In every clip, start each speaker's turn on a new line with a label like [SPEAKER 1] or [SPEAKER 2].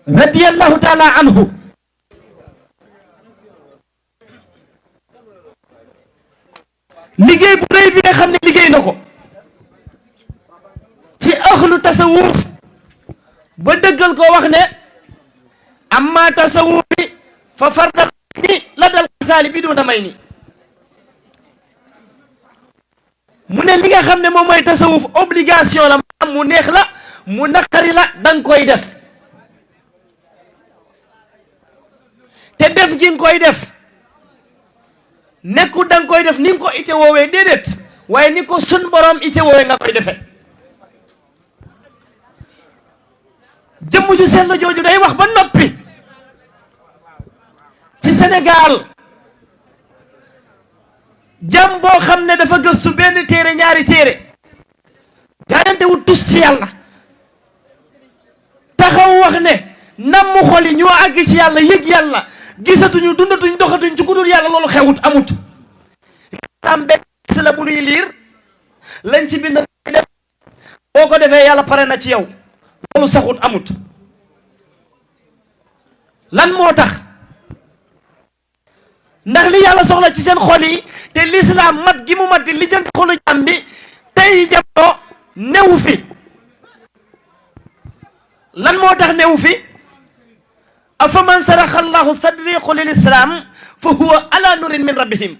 [SPEAKER 1] radiyallahu taala anhu liggéey bu rëy bi nga xam ne liggéey na ko ci axlu tasawuf ba dëggal ko wax ne amma tasawufi fa fardal ni la dal xasaali bi duna may ni mu ne li nga xam ne moom mooy tasawuf obligation la am mu neex la mu naqari la danga koy def te def gi nga koy def nekku danga koy def ni nga ko ite woowee déedéet waaye ni ko sun borom ite woowee nga koy defe jëmm ju sell jooju day wax ba noppi ci Sénégal jàm boo xam ne dafa gëstu benn téere ñaari téere jaayante wut tus ci yàlla taxaw wax ne namm xol yi ñoo àgg ci yàlla yëg yàlla gisatuñu dundatuñ doxatuñ ci ku dul yàlla loolu xewut amut am benn la bu nuy liir lañ ci bind def boo ko defee yàlla pare na ci yow loolu saxut amut lan moo tax ndax li yàlla soxla ci seen xol yi te lislaam mat gi mu mat di lijjanti xolu jàmm bi tey jamono newu fi lan moo tax newu fi afa man saraxa allahu sadriqu lil islam fa huwa ala nurin min rabbihim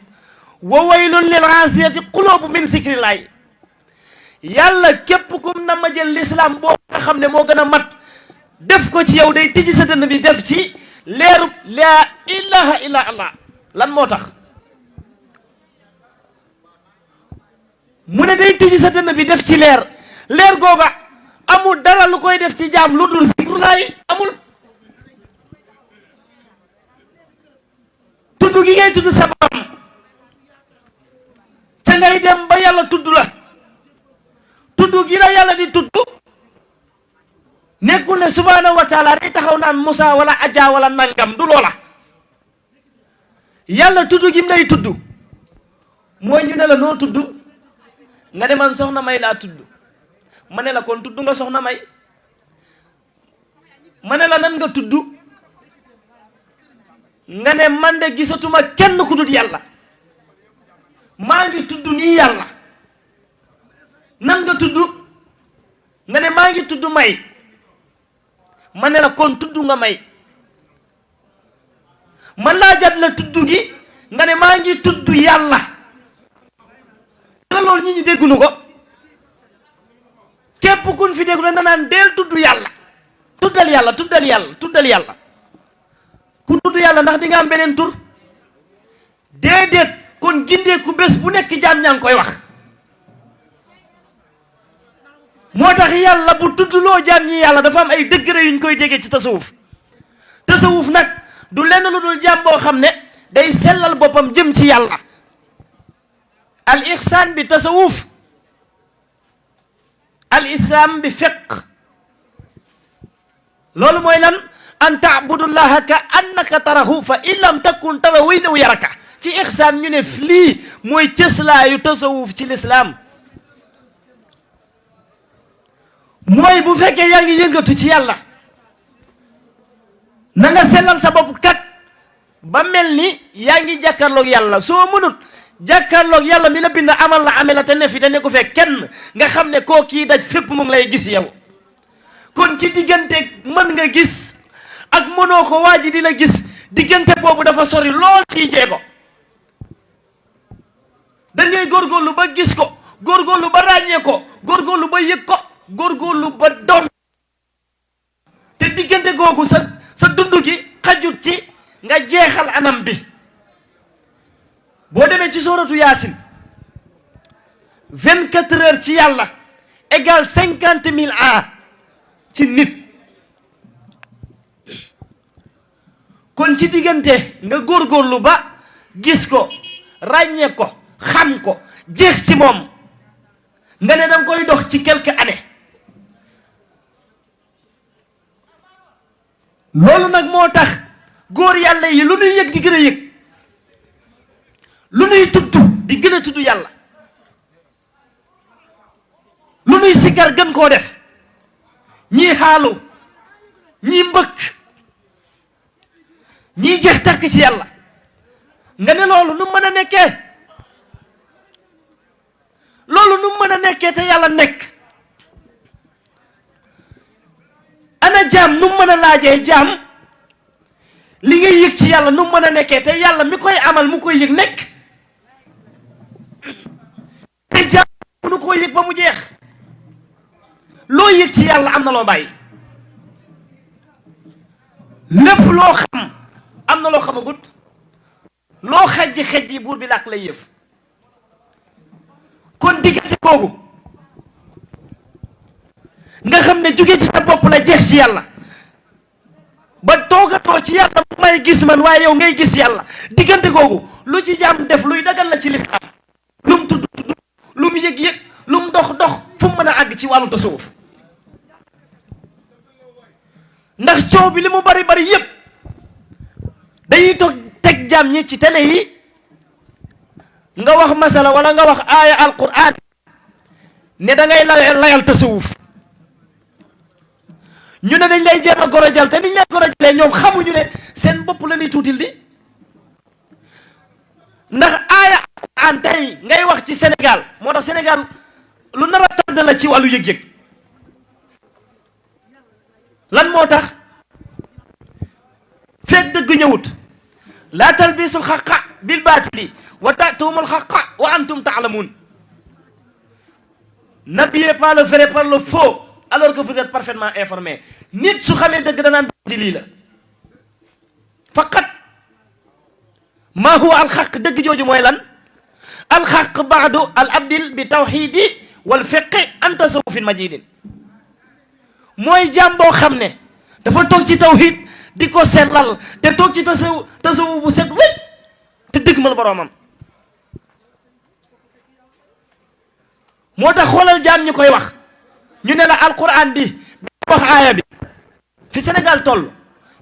[SPEAKER 1] wa waylun lil aasiyati qulubu min zikrillahi yàlla képp kum na ma jël l'islam boo nga xam ne moo gën a mat def ko ci yow day tijji sa dënn bi def ci leerub laa ilaha illa allah lan moo tax mu ne day tijji sa dënn bi def ci leer googa amul dara lu koy def ci jaam lu dul zikrullahi amul tudd gi ngay tudd sa borom te ngay dem ba yàlla tudd la tudd gi la yàlla di tudd nekkul ne subhaanahu wa taala day taxaw naan Musa wala Adja wala nangam du loola yàlla tudd gi mu lay tudd mooy ñu ne la noo tudd nga ne man soxna May laa tudd ma ne la kon tudd nga soxna May ma ne la nan nga tudd nga ne man de gisatuma kenn ku dul yàlla maa ngi tudd nii yàlla nan nga tudd nga ne maa ngi tudd May ma ne la kon tudd nga May man laa jat la tudd gi nga ne maa ngi tudd yàlla la loolu ñi déggunu ko képp kun fi déggu na naan deel tudd yàlla tuddal yàlla tuddal yàlla tuddal yàlla ku tudd yàlla ndax di nga am beneen tur déedéet kon gindeeku bés bu nekk jaam ñaa ngi koy wax moo tax yàlla bu tuddloo jaam ñi yàlla dafa am ay degré yuñ koy déggee ci tasawuf tasawuf nag du lenn lu dul jaam boo xam ne day sellal boppam jëm ci yàlla al ihsaan bi tasawuf al islam bi fiq loolu mooy lan an taabudullaha ka annaka tarahu fa in lam takun tarahu innahu yaraka ci ihsaan ñu ne lii mooy cëslaayu tasawuf ci lislaam mooy bu fekkee yaa ngi yëngatu ci yàlla na nga sellal sa bopp kat ba mel ni yaa ngi jàkkaarloog yàlla soo mënut jàkkaarloog yàlla mi la bind amal la amee la te ne fi te ne ko fekk kenn nga xam ne koo kii daj fépp mu ngi lay gis yow kon ci diggante mën nga gis ak mënoo ko waa ji di la gis diggante boobu dafa sori lool ciy jeego da ngay góorgóorlu ba gis ko góorgóorlu ba ràññee ko góorgóorlu ba yëg ko góorgóorlu ba doon te diggante googu sa dund gi xajut ci nga jeexal anam bi boo demee ci sooratu yaasin 24 heures ci yàlla égal 50 000 ans ci nit kon ci diggante nga góorgóorlu ba gis ko ràññee ko xam ko jeex ci moom nga ne danga koy dox ci quelques années loolu nag moo tax góor yàlla yi lu nuy yëg di gën a yëg lu nuy tudd di gën a tudd yàlla lu nuy sikkar gën koo def ñii xaalu ñii mbëkk ñii jeex tàkk ci yàlla nga ne loolu nu mën a nekkee loolu nu mën a nekkee te yàlla nekk ana jaam nu mën a laajee jaam li ngay yëg ci yàlla nu mën a nekkee te yàlla mi koy amal mu koy yëg nekk te jaam nu koy yëg ba mu jeex loo yëg ci yàlla am na loo bàyyi lépp loo xam am na loo xamagut loo xejji buur bi làkk lay yëf kon diggante boobu nga xam ne jóge ci sa bopp la jeex ci yàlla ba toogatoo ci yàlla bu may gis man waaye yow ngay gis yàlla diggante googu lu ci jaam def luy dagal la ci lislaam lu mu tudd lu mu yëg-yëg lu mu dox fu mu mën a àgg ci wàllu tasawuf ndax coow bi li mu bari yépp dañuy toog teg jaam ñi ci télé yi nga wax masala wala nga wax aaya alquran ne da ngay layal tasawuf ñu ne dañ lay jéem a gorojal te niñ lay gorojalee ñoom xamuñu ne seen bopp la ñuy tuutil di ndax aaya alquran tey ngay wax ci Sénégal moo tax Sénégal lu nar a tardé la ci wàllu yëg-yëg lan moo tax feeg dëgg ñëwut laa talbisul xaqa bil baatili wa ta'tumul xaqa wa antum ta'lamun. N'habillez pas le vrai par le faux alors que vous êtes parfaitement informé. nit su xamee dëgg danaan ci lii la faqat maa huwa alxaq dëgg jooju mooy lan alxaq baadu al abdil bi tawxiidi wal fiqi an tasawufin majidin mooy jaam boo xam ne dafa toog ci tawxiid di ko sellal te toog ci tasawuf bu set wécc te dëgg mal boroomam moo tax xoolal jaam ñi koy wax ñu ne la alquran bi wax aaya bi fi Sénégal toll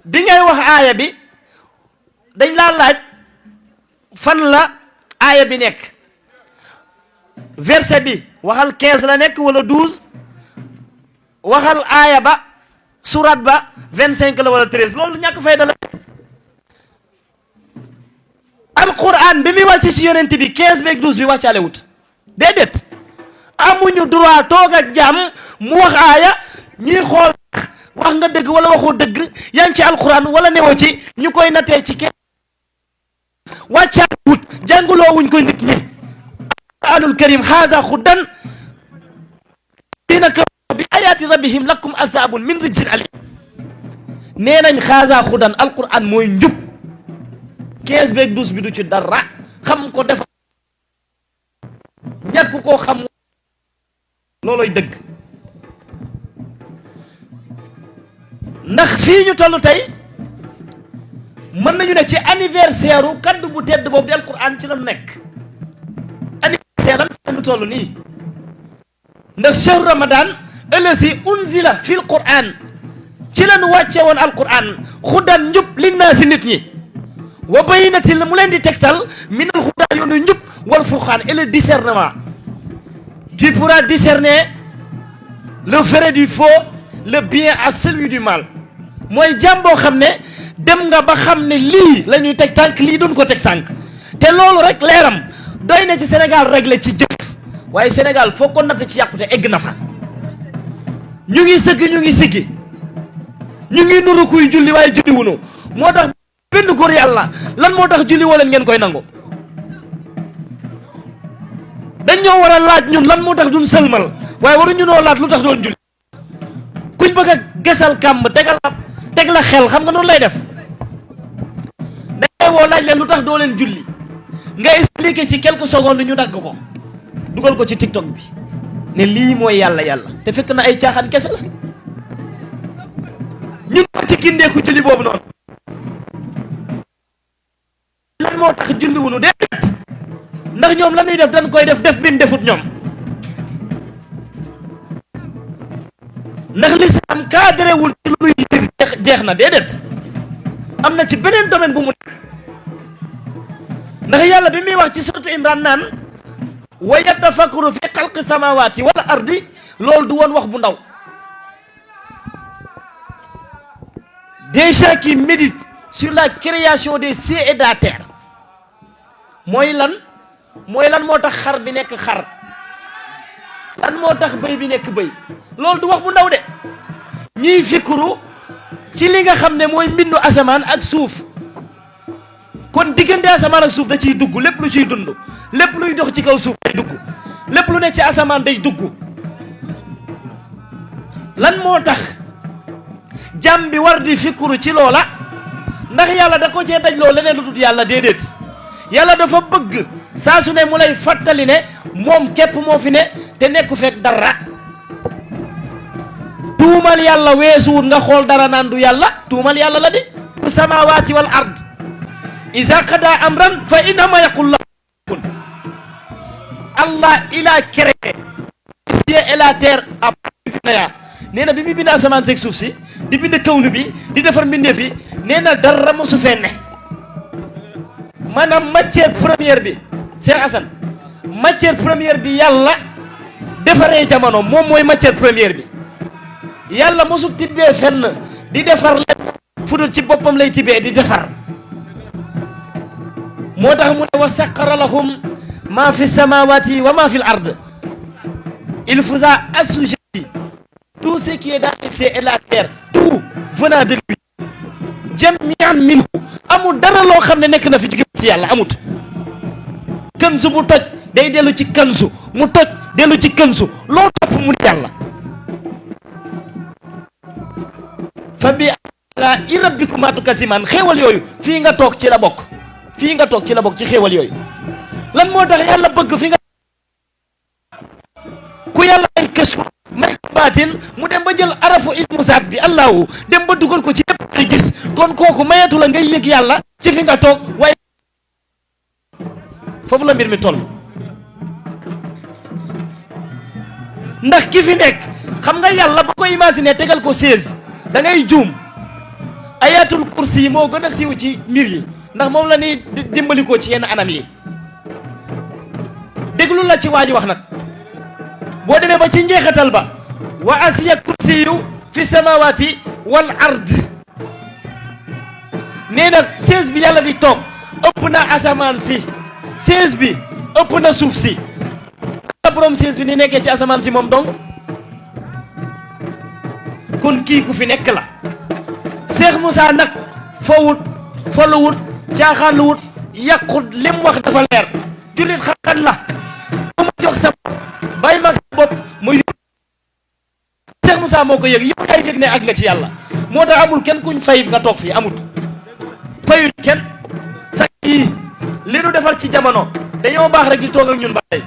[SPEAKER 1] bi ngay wax aaya bi dañ laa laaj fan la aaya bi nekk verset bi waxal 15 la nekk wala 12 waxal aaya ba surat ba 25 la wala 13 loolu ñàkk fayda la alquran bi muy wàcc ci yonent bi 15 beeg 12 bi wàccaale wut déedéet amuñu droit toog ak jàmm mu wax aaya ñuy xool wax nga dëgg wala waxoo dëgg yaa ngi ci alquran wala newoo ci ñu koy nattee ci kenn wàccaale wut jànguloo wuñ ko nit ñi alquranul karim haza xuddan dina ka bi ayaati rabbihim lakum azabun min rijsin alim nee nañ haza xuddan alquran mooy njub 15 beeg 12 bi du ci dara xam ko def ñàkk koo xam looloy dëgg ndax fii ñu toll tey mën nañu ne ci anniversaire u kaddu bu tedd boobu di alquran ci la nekk anniversaire am ci la ñu toll nii ndax shahru ramadan ëllësi unzila fil quran ci la ñu wàcce woon alquran xudan njub linnaasi nit ñi wa bayinatil mu leen di tegtal minal xudaa yoonu njub wal furqaan et le discernement qui pourra discerner le vrai du faux le bien à celui du mal mooy jàmm boo xam ne dem nga ba xam ne lii la ñuy teg tànk lii duñ ko teg tànk te loolu rek leeram doy na ci Sénégal réglé ci jëf waaye Sénégal foo ko natt ci yàqute egg na fa ñu ngi sëgg ñu ngi siggi ñu ngi nuru kuy julli waaye julli wunu moo tax benn góor yàlla lan moo tax julli woo leen ngeen koy nangu dañ ñoo war a laaj ñun lan moo tax duñ sëlmal waaye waruñu noo laaj lu tax doon julli kuñ bëgg a gesal kàmb teg la xel xam nga noonu lay def dangay woo laaj leen lu tax doo leen julli nga expliqué ci quelques secondes ñu dagg ko dugal ko ci TikTok bi ne lii mooy yàlla te fekk na ay caaxaan kese la ñun ko ci gindeeku julli boobu noonu lan moo tax julli wunu déedéet ndax ñoom la ñuy def dañ koy def bin defut ñoom ndax lislaam cadré wul ci lu luy jeex na déedéet am na ci beneen domaine bu mu ndax yàlla bi muy wax ci suratu Imran naan wa yatafakkaru fi xalqi samawati wal ardi loolu du woon wax bu ndaw des gens qui méditent sur la création des cieux et de la terre. mooy lan moo tax xar bi nekk xar, lan moo tax bëy bi nekk bëy. loolu du wax bu ndaw de. ñiy fikuru ci li nga xam ne mooy mbindu asamaan ak suuf, kon diggante asamaan ak suuf da ciy dugg. lépp lu ciy dund, lépp luy dox ci kaw suuf day dugg, lépp lu ne ci asamaan day dugg. lan moo tax jàmm bi war di fikuru ci loola? ndax yàlla da ko cee daj loo leneen lu dul yàlla? déedéet. yàlla dafa bëgg saa su ne mu lay fàttali ne moom képp moo fi ne te nekku fekk dara. tuumal yàlla weesuwut nga xool dara naan du yàlla. tuumal yàlla la di samaawaati wal ard iza qada amran fa innama yaqul lahu kun. Allah il a créé les cieux et la terre à nee na bi mu bind asamaan seeg suuf si di bind kawnu bi di defar mbindeef yi, nee na dara mosu fee ne. maanaam matière première bi Cheikh Assane, matière première bi yàlla defaree jamono moom mooy matière première bi. yàlla mosu tibbee fenn di defar leen fu dul ci boppam lay tibbee di defar. moo tax mu ne wa saqqara lahum ma fi samawati wa ma fi l ard. il vous a assujetti tout ce qui est dans les cieux et la terre, tout venant de lui. jami'an minhu. amul dara loo xam ne nekk na fi jóge ci yàlla, amut. kanzu bu toj day dellu ci kanzu, mu toj dellu ci kanzu, loo topp mu yàlla. fa bi alaa'i rabbikumaa tukazzibaan. xéewal yooyu fii nga toog ci la bokk, fii nga toog ci la bokk ci xéewal yooyu. lan moo tax yàlla bëgg fi nga ku yàlla ay kës may ko baatin mu dem ba jël arafu ismu zaat bi allahu dem ba dugal ko ci lépp ay gis. kon kooku mayatu la ngay yëg yàlla ci fi nga toog, waaye foofu la mbir mi toll. ndax ki fi nekk xam nga yàlla ba ko imaginer tegal ko 16 da ngay juum. ayatul kursi yi moo gën a siiw ci mbir yi ndax moom la ni dimbali ko ci yenn anam yi. déglu la ci waa ji wax nag boo demee ba ci njeexatal ba wa asiya kursiyu fi samawati wal ard. nee na 16 bi yàlla di toog ëpp na asamaan si, 16 bi ëpp na suuf si. la borom 16 bi ni nekkee ci asamaan si moom dong. kon kii ku fi nekk la. Cheikh Moussa nag fowut foluwut caaxaanuwut yàqut lim wax dafa leer. jullit xaqan la bu ma jox sa bàyyi mag sa bopp mu yóbbu. Cheikh Moussa moo ko yëg yow yaay yëg ne ak nga ci yàlla. moo tax amul kenn kuñ fay nga toog fii amut. fayut kenn sax yii li nu defal ci jamono dañoo baax rek di toog ak ñun ba tey.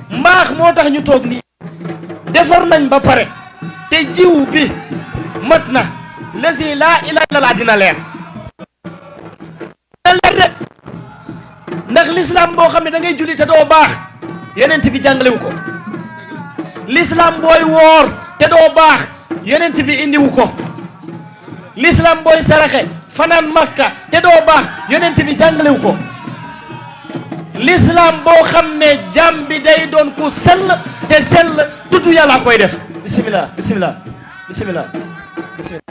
[SPEAKER 1] mbaax moo tax ñu toog nii defar nañ ba pare te jiw bi mat na lesi laa ilaaha illallaah dina leer. dina leer de ndax l'islam boo xam ne da ngay julli te doo baax yonent bi jàngalewu ko. l'islam booy woor te doo baax yonent bi indiwu ko. l'islam booy saraxe fanaan makka te doo baax yonent bi jàngalewu ko. l'islam boo xam ne jàmm bi day doon ku sell te sell tudd yàlla koy def. bismillah bismillah bismillah bismillah.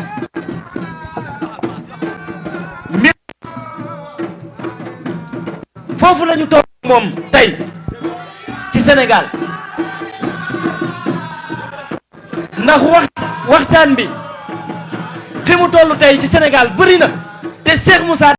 [SPEAKER 1] foofu la ñu toog moom tey ci Sénégal ndax waxtaan bi fi mu toll tey ci Sénégal bëri na te Cheikh Moussa